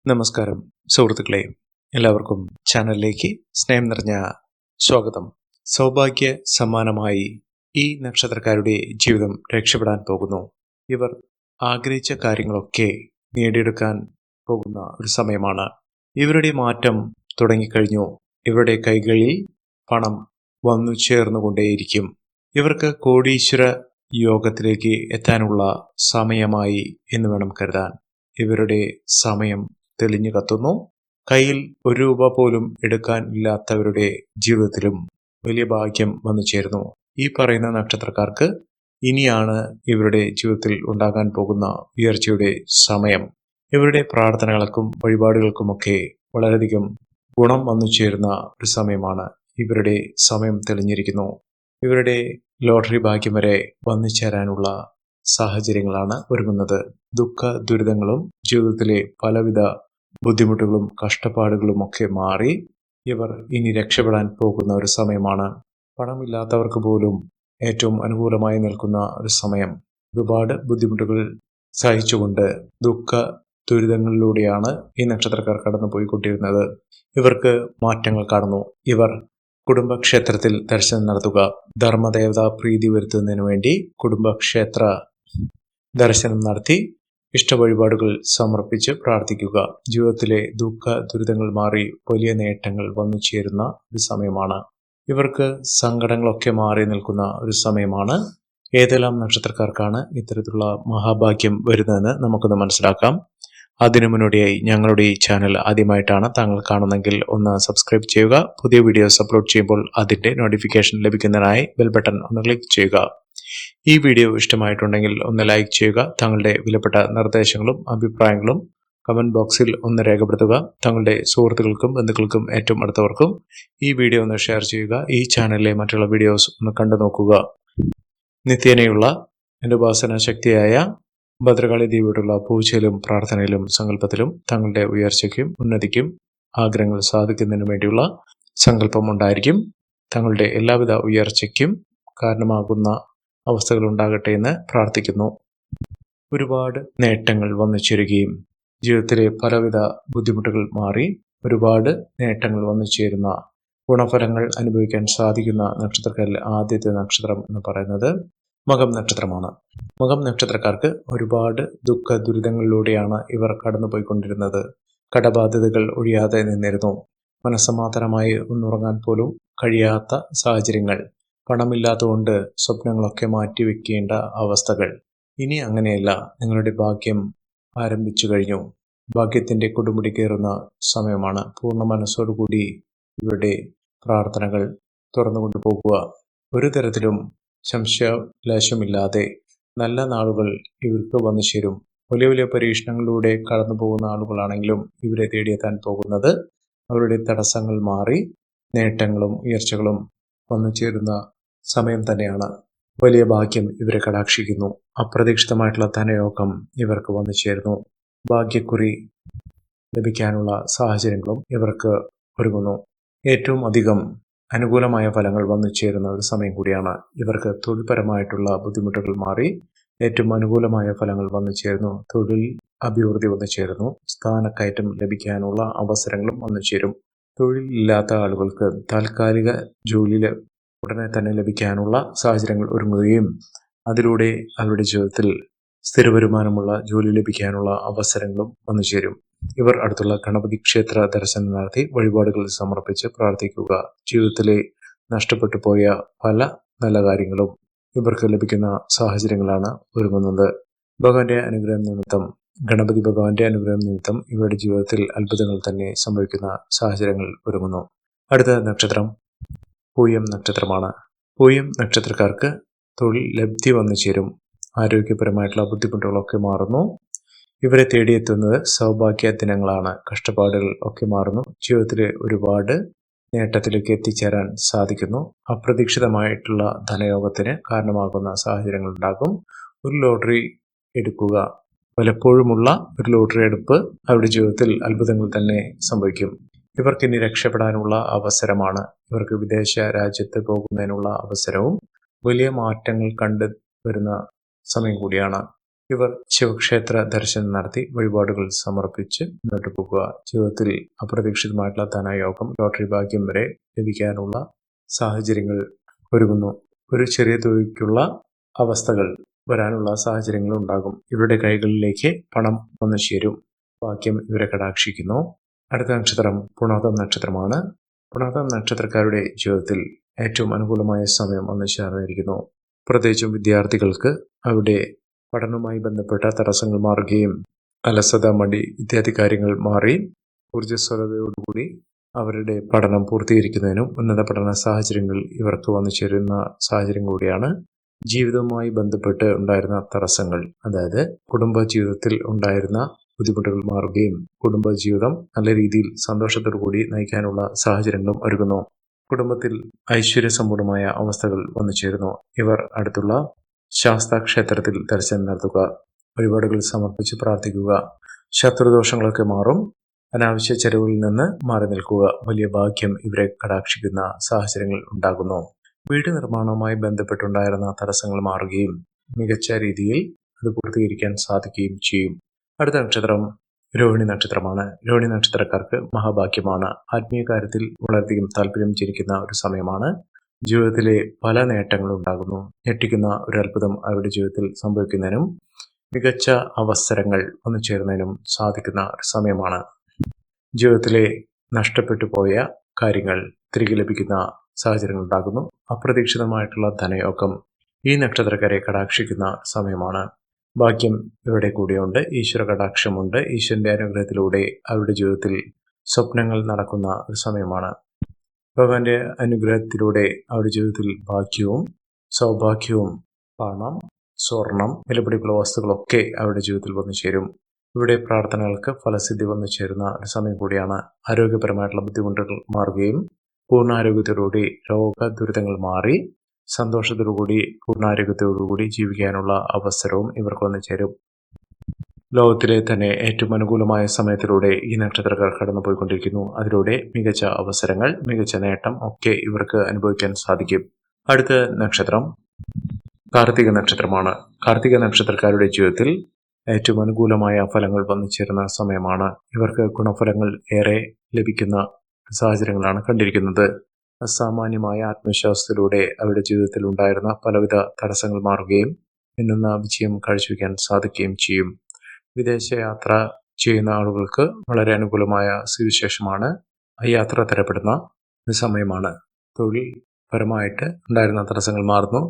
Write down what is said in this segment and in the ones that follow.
നമസ്കാരം സുഹൃത്തുക്കളെ, എല്ലാവർക്കും ചാനലിലേക്ക് സ്നേഹം നിറഞ്ഞ സ്വാഗതം. സൗഭാഗ്യ സമ്മാനമായി ഈ നക്ഷത്രക്കാരുടെ ജീവിതം രക്ഷപ്പെടാൻ പോകുന്നു. ഇവർ ആഗ്രഹിച്ച കാര്യങ്ങളൊക്കെ നേടിയെടുക്കാൻ പോകുന്ന ഒരു സമയമാണ്. ഇവരുടെ മാറ്റം തുടങ്ങിക്കഴിഞ്ഞു. ഇവരുടെ കൈകളിൽ പണം വന്നു ചേർന്നുകൊണ്ടേയിരിക്കും. ഇവർക്ക് കോടീശ്വര യോഗത്തിലേക്ക് എത്താനുള്ള സമയമായി എന്ന് വേണം കരുതാൻ. ഇവരുടെ സമയം തെളിഞ്ഞു കത്തുന്നു. കയ്യിൽ ₹1 പോലും എടുക്കാൻ ഇല്ലാത്തവരുടെ ജീവിതത്തിലും വലിയ ഭാഗ്യം വന്നു ചേരുന്നു. ഈ പറയുന്ന നക്ഷത്രക്കാർക്ക് ഇനിയാണ് ഇവരുടെ ജീവിതത്തിൽ ഉണ്ടാകാൻ പോകുന്ന ഉയർച്ചയുടെ സമയം. ഇവരുടെ പ്രാർത്ഥനകൾക്കും വഴിപാടുകൾക്കുമൊക്കെ വളരെയധികം ഗുണം വന്നു ചേരുന്ന ഒരു സമയമാണ്. ഇവരുടെ സമയം തെളിഞ്ഞിരിക്കുന്നു. ഇവരുടെ ലോട്ടറി ഭാഗ്യം വരെ വന്നു ചേരാനുള്ള സാഹചര്യങ്ങളാണ് ഒരുങ്ങുന്നത്. ദുഃഖ ദുരിതങ്ങളും ജീവിതത്തിലെ പലവിധ ബുദ്ധിമുട്ടുകളും കഷ്ടപ്പാടുകളും ഒക്കെ മാറി ഇവർ ഇനി രക്ഷപ്പെടാൻ പോകുന്ന ഒരു സമയമാണ്. പണമില്ലാത്തവർക്ക് പോലും ഏറ്റവും അനുകൂലമായി നിൽക്കുന്ന ഒരു സമയം. ഒരുപാട് ബുദ്ധിമുട്ടുകൾ സഹിച്ചുകൊണ്ട് ദുഃഖ ദുരിതങ്ങളിലൂടെയാണ് ഈ നക്ഷത്രക്കാർ കടന്നു പോയിക്കൊണ്ടിരുന്നത്. ഇവർക്ക് മാറ്റങ്ങൾ കാണുന്നു. ഇവർ കുടുംബക്ഷേത്രത്തിൽ ദർശനം നടത്തുക, ധർമ്മദേവത പ്രീതി വരുത്തുന്നതിന് വേണ്ടി കുടുംബക്ഷേത്ര ദർശനം നടത്തി ഇഷ്ടവഴിപാടുകൾ സമർപ്പിച്ച് പ്രാർത്ഥിക്കുക. ജീവിതത്തിലെ ദുഃഖ ദുരിതങ്ങൾ മാറി വലിയ നേട്ടങ്ങൾ വന്നു ചേരുന്ന ഒരു സമയമാണ്. ഇവർക്ക് സങ്കടങ്ങളൊക്കെ മാറി നിൽക്കുന്ന ഒരു സമയമാണ്. ഏതെല്ലാം നക്ഷത്രക്കാർക്കാണ് ഇത്തരത്തിലുള്ള മഹാഭാഗ്യം വരുന്നതെന്ന് നമുക്കൊന്ന് മനസ്സിലാക്കാം. അതിനു മുന്നോടിയായി ഞങ്ങളുടെ ഈ ചാനൽ ആദ്യമായിട്ടാണ് താങ്കൾ കാണുന്നെങ്കിൽ ഒന്ന് സബ്സ്ക്രൈബ് ചെയ്യുക. പുതിയ വീഡിയോസ് അപ്ലോഡ് ചെയ്യുമ്പോൾ അതിൻ്റെ നോട്ടിഫിക്കേഷൻ ലഭിക്കുന്നതിനായി ബെൽ ബട്ടൺ ഒന്ന് ക്ലിക്ക് ചെയ്യുക. ഈ വീഡിയോ ഇഷ്ടമായിട്ടുണ്ടെങ്കിൽ ഒന്ന് ലൈക്ക് ചെയ്യുക. താങ്കളുടെ വിലപ്പെട്ട നിർദ്ദേശങ്ങളും അഭിപ്രായങ്ങളും കമൻറ്റ് ബോക്സിൽ ഒന്ന് രേഖപ്പെടുത്തുക. താങ്കളുടെ സുഹൃത്തുക്കൾക്കും ബന്ധുക്കൾക്കും ഏറ്റവും അടുത്തവർക്കും ഈ വീഡിയോ ഒന്ന് ഷെയർ ചെയ്യുക. ഈ ചാനലിലെ മറ്റുള്ള വീഡിയോസ് ഒന്ന് കണ്ടു നോക്കുക. നിത്യേനയുള്ള എൻ്റെ ഉപാസന ശക്തിയായ ഭദ്രകാളി ദേവിയോടുള്ള പൂജയിലും പ്രാർത്ഥനയിലും സങ്കല്പത്തിലും താങ്കളുടെ ഉയർച്ചയ്ക്കും ഉന്നതിക്കും ആഗ്രഹങ്ങൾ സാധിക്കുന്നതിനു വേണ്ടിയുള്ള സങ്കല്പം ഉണ്ടായിരിക്കും. താങ്കളുടെ എല്ലാവിധ ഉയർച്ചയ്ക്കും കാരണമാകുന്ന അവസ്ഥകൾ ഉണ്ടാകട്ടെ എന്ന് പ്രാർത്ഥിക്കുന്നു. ഒരുപാട് നേട്ടങ്ങൾ വന്നു ചേരുകയും ജീവിതത്തിലെ പലവിധ ബുദ്ധിമുട്ടുകൾ മാറി ഒരുപാട് നേട്ടങ്ങൾ വന്നു ചേരുന്ന ഗുണഫലങ്ങൾ അനുഭവിക്കാൻ സാധിക്കുന്ന നക്ഷത്രക്കാരിൽ ആദ്യത്തെ നക്ഷത്രം എന്ന് പറയുന്നത് മകം നക്ഷത്രമാണ്. മകം നക്ഷത്രക്കാർക്ക് ഒരുപാട് ദുഃഖ ദുരിതങ്ങളിലൂടെയാണ് ഇവർ കടന്നുപോയിക്കൊണ്ടിരുന്നത്. കടബാധ്യതകൾ ഒഴിയാതെ നിന്നിരുന്നു. മനസ്സമാധാനമായി ഒന്നുറങ്ങാൻ പോലും കഴിയാത്ത സാഹചര്യങ്ങൾ, പണമില്ലാത്തതുകൊണ്ട് സ്വപ്നങ്ങളൊക്കെ മാറ്റിവെക്കേണ്ട അവസ്ഥകൾ. ഇനി അങ്ങനെയല്ല. നിങ്ങളുടെ ഭാഗ്യം ആരംഭിച്ചു കഴിഞ്ഞു. ഭാഗ്യത്തിൻ്റെ കൊടുമുടി കയറുന്ന സമയമാണ്. പൂർണ്ണ മനസ്സോടുകൂടി ഇവരുടെ പ്രാർത്ഥനകൾ തുറന്നുകൊണ്ടു പോകുക. ഒരു തരത്തിലും സംശയലേശമില്ലാതെ നല്ല നാളുകൾ ഇവർക്ക് വന്നു ചേരും. വലിയ വലിയ പരീക്ഷണങ്ങളിലൂടെ കടന്നു പോകുന്ന ആളുകളാണെങ്കിലും ഇവരെ തേടിയെത്താൻ പോകുന്നത് അവരുടെ തടസ്സങ്ങൾ മാറി നേട്ടങ്ങളും ഉയർച്ചകളും വന്നു ചേരുന്ന സമയം തന്നെയാണ്. വലിയ ഭാഗ്യം ഇവരെ കടാക്ഷിക്കുന്നു. അപ്രതീക്ഷിതമായിട്ടുള്ള ധനയോഗം ഇവർക്ക് വന്നു ചേരുന്നു. ഭാഗ്യക്കുറി ലഭിക്കാനുള്ള സാഹചര്യങ്ങളും ഇവർക്ക് ഒരുങ്ങുന്നു. ഏറ്റവും അധികം അനുകൂലമായ ഫലങ്ങൾ വന്നു ചേരുന്ന ഒരു സമയം കൂടിയാണ്. ഇവർക്ക് തൊഴിൽപരമായിട്ടുള്ള ബുദ്ധിമുട്ടുകൾ മാറി ഏറ്റവും അനുകൂലമായ ഫലങ്ങൾ വന്നു ചേരുന്നു. തൊഴിൽ അഭിവൃദ്ധി വന്നു ചേരുന്നു. സ്ഥാനക്കയറ്റം ലഭിക്കാനുള്ള അവസരങ്ങളും വന്നു ചേരും. തൊഴിലില്ലാത്ത ആളുകൾക്ക് താൽക്കാലിക ജോലി ഉടനെ തന്നെ ലഭിക്കാനുള്ള സാഹചര്യങ്ങൾ ഒരുങ്ങുകയും അതിലൂടെ അവരുടെ ജീവിതത്തിൽ സ്ഥിര വരുമാനമുള്ള ജോലി ലഭിക്കാനുള്ള അവസരങ്ങളും വന്നു ചേരും. ഇവർ അടുത്തുള്ള ഗണപതി ക്ഷേത്ര ദർശനം നടത്തി വഴിപാടുകൾ സമർപ്പിച്ച് പ്രാർത്ഥിക്കുക. ജീവിതത്തിലെ നഷ്ടപ്പെട്ടു പോയ പല നല്ല കാര്യങ്ങളും ഇവർക്ക് ലഭിക്കുന്ന സാഹചര്യങ്ങളാണ് ഒരുങ്ങുന്നത്. ഭഗവാന്റെ അനുഗ്രഹം നിമിത്തം, ഗണപതി ഭഗവാന്റെ അനുഗ്രഹം നിമിത്തം ഇവരുടെ ജീവിതത്തിൽ അത്ഭുതങ്ങൾ തന്നെ സംഭവിക്കുന്ന സാഹചര്യങ്ങൾ ഒരുങ്ങുന്നു. അടുത്ത നക്ഷത്രം പൂയം നക്ഷത്രമാണ്. പൂയം നക്ഷത്രക്കാർക്ക് തൊഴിൽ ലബ്ധി വന്നു ചേരും. ആരോഗ്യപരമായിട്ടുള്ള ബുദ്ധിമുട്ടുകളൊക്കെ മാറുന്നു. ഇവരെ തേടിയെത്തുന്നത് സൗഭാഗ്യ ദിനങ്ങളാണ്. കഷ്ടപ്പാടുകൾ ഒക്കെ മാറുന്നു. ജീവിതത്തിലെ ഒരുപാട് നേട്ടത്തിലേക്ക് എത്തിച്ചേരാൻ സാധിക്കുന്നു. അപ്രതീക്ഷിതമായിട്ടുള്ള ധനയോഗത്തിന് കാരണമാകുന്ന സാഹചര്യങ്ങൾ ഉണ്ടാകും. ഒരു ലോട്ടറി എടുക്കുക. പലപ്പോഴുമുള്ള ഒരു ലോട്ടറി എടുപ്പ് അവരുടെ ജീവിതത്തിൽ അത്ഭുതങ്ങൾ തന്നെ സംഭവിക്കും. ഇവർക്കിനി രക്ഷപ്പെടാനുള്ള അവസരമാണ്. ഇവർക്ക് വിദേശ രാജ്യത്ത് പോകുന്നതിനുള്ള അവസരവും വലിയ മാറ്റങ്ങൾ കണ്ടു വരുന്ന സമയം കൂടിയാണ്. ഇവർ ശിവക്ഷേത്ര ദർശനം നടത്തി വഴിപാടുകൾ സമർപ്പിച്ച് മുന്നോട്ട് പോകുക. ജീവിതത്തിൽ അപ്രതീക്ഷിതമായിട്ടുള്ള ധനയോഗം, ലോട്ടറി ഭാഗ്യം വരെ ലഭിക്കാനുള്ള സാഹചര്യങ്ങൾ ഒരുങ്ങുന്നു. ഒരു ചെറിയ തുകയ്ക്കുള്ള അവസ്ഥകൾ വരാനുള്ള സാഹചര്യങ്ങൾ ഉണ്ടാകും. ഇവരുടെ കൈകളിലേക്ക് പണം വന്നു ചേരും. ഭാഗ്യം ഇവരെ കടാക്ഷിക്കുന്നു. അടുത്ത നക്ഷത്രം പുണർതം നക്ഷത്രമാണ്. പുണർതം നക്ഷത്രക്കാരുടെ ജീവിതത്തിൽ ഏറ്റവും അനുകൂലമായ സമയം വന്നു ചേർന്നിരിക്കുന്നു. പ്രത്യേകിച്ചും വിദ്യാർത്ഥികൾക്ക് അവരുടെ പഠനവുമായി ബന്ധപ്പെട്ട തടസ്സങ്ങൾ മാറുകയും അലസത, മടി ഇത്യാദി കാര്യങ്ങൾ മാറി ഊർജ്ജസ്വലതയോടുകൂടി അവരുടെ പഠനം പൂർത്തീകരിക്കുന്നതിനും ഉന്നത പഠന സാഹചര്യങ്ങൾ ഇവർക്ക് വന്നു ചേരുന്ന സാഹചര്യം കൂടിയാണ്. ജീവിതവുമായി ബന്ധപ്പെട്ട് ഉണ്ടായിരുന്ന തടസ്സങ്ങൾ, അതായത് കുടുംബ ജീവിതത്തിൽ ഉണ്ടായിരുന്ന ബുദ്ധിമുട്ടുകൾ മാറുകയും കുടുംബജീവിതം നല്ല രീതിയിൽ സന്തോഷത്തോടു കൂടി നയിക്കാനുള്ള സാഹചര്യങ്ങളും ഒരുങ്ങുന്നു. കുടുംബത്തിൽ ഐശ്വര്യസമ്പൂർണമായ അവസ്ഥകൾ വന്നു ചേരുന്നു. ഇവർ അടുത്തുള്ള ശാസ്താ ക്ഷേത്രത്തിൽ ദർശനം നടത്തുക, വഴിപാടുകൾ സമർപ്പിച്ച് പ്രാർത്ഥിക്കുക. ശത്രുദോഷങ്ങളൊക്കെ മാറും. അനാവശ്യ ചെലവുകളിൽ നിന്ന് മാറി നിൽക്കുക. വലിയ ഭാഗ്യം ഇവരെ കടാക്ഷിക്കുന്ന സാഹചര്യങ്ങൾ ഉണ്ടാകുന്നു. വീട് നിർമ്മാണവുമായി ബന്ധപ്പെട്ടുണ്ടായിരുന്ന തടസ്സങ്ങൾ മാറുകയും മികച്ച രീതിയിൽ അത് പൂർത്തീകരിക്കാൻ സാധിക്കുകയും ചെയ്യും. അടുത്ത നക്ഷത്രം രോഹിണി നക്ഷത്രമാണ്. രോഹിണി നക്ഷത്രക്കാർക്ക് മഹാഭാഗ്യമാണ്. ആത്മീയ കാര്യത്തിൽ വളരെയധികം താല്പര്യം ജനിക്കുന്ന ഒരു സമയമാണ്. ജീവിതത്തിലെ പല നേട്ടങ്ങളും ഉണ്ടാകുന്നു. ഞെട്ടിക്കുന്ന ഒരു അത്ഭുതം അവരുടെ ജീവിതത്തിൽ സംഭവിക്കുന്നതിനും മികച്ച അവസരങ്ങൾ വന്നു ചേരുന്നതിനും സാധിക്കുന്ന ഒരു സമയമാണ്. ജീവിതത്തിലെ നഷ്ടപ്പെട്ടു പോയ കാര്യങ്ങൾ തിരികെ ലഭിക്കുന്ന സാഹചര്യങ്ങൾ ഉണ്ടാകുന്നു. അപ്രതീക്ഷിതമായിട്ടുള്ള ധനയോഗം ഈ നക്ഷത്രക്കാരെ കടാക്ഷിക്കുന്ന സമയമാണ്. ഭാഗ്യം ഇവരുടെ കൂടെയുണ്ട്. ഈശ്വര കടാക്ഷമുണ്ട്. ഈശ്വരന്റെ അനുഗ്രഹത്തിലൂടെ അവരുടെ ജീവിതത്തിൽ സ്വപ്നങ്ങൾ നടക്കുന്ന ഒരു സമയമാണ്. ഭഗവാന്റെ അനുഗ്രഹത്തിലൂടെ അവരുടെ ജീവിതത്തിൽ ഭാഗ്യവും സൗഭാഗ്യവും, പണം, സ്വർണം, വിലപിടിപ്പുള്ള വസ്തുക്കളൊക്കെ അവരുടെ ജീവിതത്തിൽ വന്നു ചേരും. ഇവിടെ പ്രാർത്ഥനകൾക്ക് ഫലസിദ്ധി വന്നു ചേരുന്ന ഒരു സമയം കൂടിയാണ്. ആരോഗ്യപരമായിട്ടുള്ള ബുദ്ധിമുട്ടുകൾ മാറുകയും പൂർണ്ണാരോഗ്യത്തോടുകൂടി രോഗ ദുരിതങ്ങൾ മാറി സന്തോഷത്തോടുകൂടി പൂർണ്ണാരോഗ്യത്തോടുകൂടി ജീവിക്കാനുള്ള അവസരവും ഇവർക്ക് വന്നു ചേരും. ലോകത്തിലെ തന്നെ ഏറ്റവും അനുകൂലമായ സമയത്തിലൂടെ ഈ നക്ഷത്രക്കാർ കടന്നുപോയിക്കൊണ്ടിരിക്കുന്നു. അതിലൂടെ മികച്ച അവസരങ്ങൾ, മികച്ച നേട്ടം ഒക്കെ ഇവർക്ക് അനുഭവിക്കാൻ സാധിക്കും. അടുത്ത നക്ഷത്രം കാർത്തിക നക്ഷത്രമാണ്. കാർത്തിക നക്ഷത്രക്കാരുടെ ജീവിതത്തിൽ ഏറ്റവും അനുകൂലമായ ഫലങ്ങൾ വന്നു ചേരുന്ന സമയമാണ്. ഇവർക്ക് ഗുണഫലങ്ങൾ ഏറെ ലഭിക്കുന്ന സാഹചര്യങ്ങളാണ് കണ്ടിരിക്കുന്നത്. അസാമാന്യമായ ആത്മവിശ്വാസത്തിലൂടെ അവരുടെ ജീവിതത്തിൽ ഉണ്ടായിരുന്ന പലവിധ തടസ്സങ്ങൾ മാറുകയും മിന്നുന്ന വിജയം കാഴ്ചവെക്കാൻ സാധിക്കുകയും ചെയ്യും. വിദേശയാത്ര ചെയ്യുന്ന ആളുകൾക്ക് വളരെ അനുകൂലമായ സ്ഥിതിവിശേഷമാണ്. യാത്ര തരപ്പെടുന്ന ഒരു സമയമാണ്. തൊഴിൽ പരമായിട്ട് ഉണ്ടായിരുന്ന തടസ്സങ്ങൾ മാറുന്നു.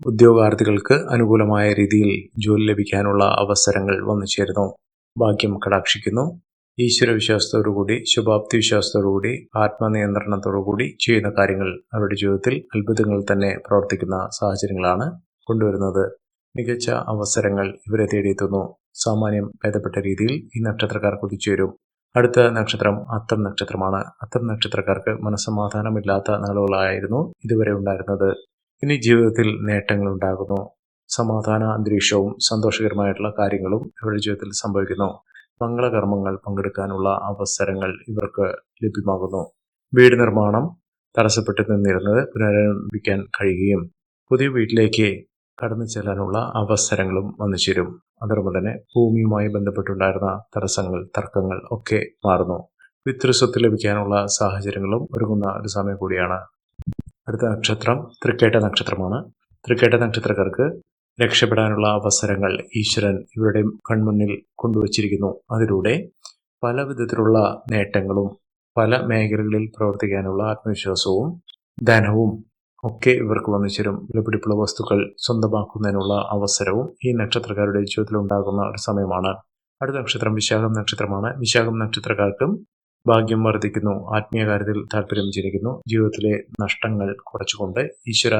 ഉദ്യോഗാർത്ഥികൾക്ക് അനുകൂലമായ രീതിയിൽ ജോലി ലഭിക്കാനുള്ള അവസരങ്ങൾ വന്നു ചേരുന്നു. ഭാഗ്യം കടാക്ഷിക്കുന്നു. ഈശ്വരവിശ്വാസത്തോടുകൂടി, ശുഭാപ്തി വിശ്വാസത്തോടുകൂടി, ആത്മനിയന്ത്രണത്തോടുകൂടി ചെയ്യുന്ന കാര്യങ്ങൾ അവരുടെ ജീവിതത്തിൽ അത്ഭുതങ്ങൾ തന്നെ പ്രവർത്തിക്കുന്ന സാഹചര്യങ്ങളാണ് കൊണ്ടുവരുന്നത്. മികച്ച അവസരങ്ങൾ ഇവരെ തേടിയെത്തുന്നു. സാമാന്യം ഭേദപ്പെട്ട രീതിയിൽ ഈ നക്ഷത്രക്കാർ കുതിച്ചുവരും. അടുത്ത നക്ഷത്രം അത്തം നക്ഷത്രമാണ്. അത്തം നക്ഷത്രക്കാർക്ക് മനസ്സമാധാനമില്ലാത്ത നാളുകളായിരുന്നു ഇതുവരെ ഉണ്ടായിരുന്നത്. ഇനി ജീവിതത്തിൽ നേട്ടങ്ങൾ ഉണ്ടാകുന്നു. സമാധാന അന്തരീക്ഷവും സന്തോഷകരമായിട്ടുള്ള കാര്യങ്ങളും ഇവരുടെ ജീവിതത്തിൽ സംഭവിക്കുന്നു. മംഗളകർമ്മങ്ങൾ പങ്കെടുക്കാനുള്ള അവസരങ്ങൾ ഇവർക്ക് ലഭ്യമാകുന്നു. വീട് നിർമ്മാണം തടസ്സപ്പെട്ട് നിന്നിരുന്നത് പുനരാരംഭിക്കാൻ കഴിയുകയും പുതിയ വീട്ടിലേക്ക് കടന്നു ചെല്ലാനുള്ള അവസരങ്ങളും വന്നു ചേരും. അതോടൊപ്പം തന്നെ ഭൂമിയുമായി ബന്ധപ്പെട്ടുണ്ടായിരുന്ന തടസ്സങ്ങൾ, തർക്കങ്ങൾ ഒക്കെ മാറുന്നു. പിതൃസ്വത്ത് ലഭിക്കാനുള്ള സാഹചര്യങ്ങളും ഒരുങ്ങുന്ന ഒരു സമയം കൂടിയാണ്. അടുത്ത നക്ഷത്രം തൃക്കേട്ട നക്ഷത്രമാണ്. തൃക്കേട്ട നക്ഷത്രക്കാർക്ക് രക്ഷപ്പെടാനുള്ള അവസരങ്ങൾ ഈശ്വരൻ ഇവരുടെ കൺമുന്നിൽ കൊണ്ടുവച്ചിരിക്കുന്നു. അതിലൂടെ പല വിധത്തിലുള്ള നേട്ടങ്ങളും പല മേഖലകളിൽ പ്രവർത്തിക്കാനുള്ള ആത്മവിശ്വാസവും ധനവും ഒക്കെ ഇവർക്ക് വന്നു ചേരും. വിലപിടിപ്പുള്ള വസ്തുക്കൾ സ്വന്തമാക്കുന്നതിനുള്ള അവസരവും ഈ നക്ഷത്രക്കാരുടെ ജീവിതത്തിൽ ഉണ്ടാകുന്ന ഒരു സമയമാണ്. അടുത്ത നക്ഷത്രം വിശാഖം നക്ഷത്രമാണ്. വിശാഖം നക്ഷത്രക്കാർക്കും ഭാഗ്യം വർദ്ധിക്കുന്നു. ആത്മീയ കാര്യത്തിൽ താല്പര്യം ജനിക്കുന്നു. ജീവിതത്തിലെ നഷ്ടങ്ങൾ കുറച്ചുകൊണ്ട് ഈശ്വര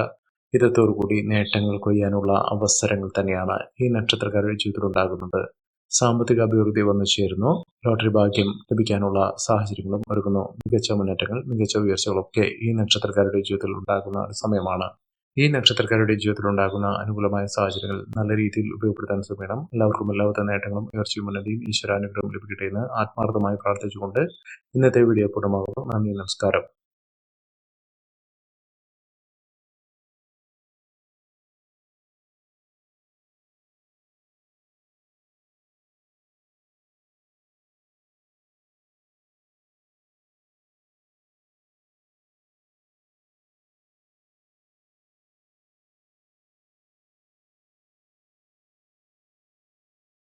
ഹിതത്തോടുകൂടി നേട്ടങ്ങൾ കൊയ്യാനുള്ള അവസരങ്ങൾ തന്നെയാണ് ഈ നക്ഷത്രക്കാരുടെ ജീവിതത്തിൽ ഉണ്ടാകുന്നത്. സാമ്പത്തിക അഭിവൃദ്ധി വന്നു ചേരുന്നു. ലോട്ടറി ഭാഗ്യം ലഭിക്കാനുള്ള സാഹചര്യങ്ങളും ഒരുങ്ങുന്നു. മികച്ച മുന്നേറ്റങ്ങൾ, മികച്ച ഉയർച്ചകളൊക്കെ ഈ നക്ഷത്രക്കാരുടെ ജീവിതത്തിൽ ഉണ്ടാകുന്ന ഒരു സമയമാണ്. ഈ നക്ഷത്രക്കാരുടെ ജീവിതത്തിൽ ഉണ്ടാകുന്ന അനുകൂലമായ സാഹചര്യങ്ങൾ നല്ല രീതിയിൽ ഉപയോഗപ്പെടുത്താൻ ശ്രമിക്കണം. എല്ലാവർക്കും എല്ലാവിധ നേട്ടങ്ങളും ഉയർച്ചയും ഉന്നതിയും ഈശ്വരാനുഗ്രഹം ലഭിക്കട്ടെ എന്ന് ആത്മാർത്ഥമായി പ്രാർത്ഥിച്ചുകൊണ്ട് ഇന്നത്തെ വീഡിയോ പൂർണ്ണമാകുന്നു. നന്ദി, നമസ്കാരം.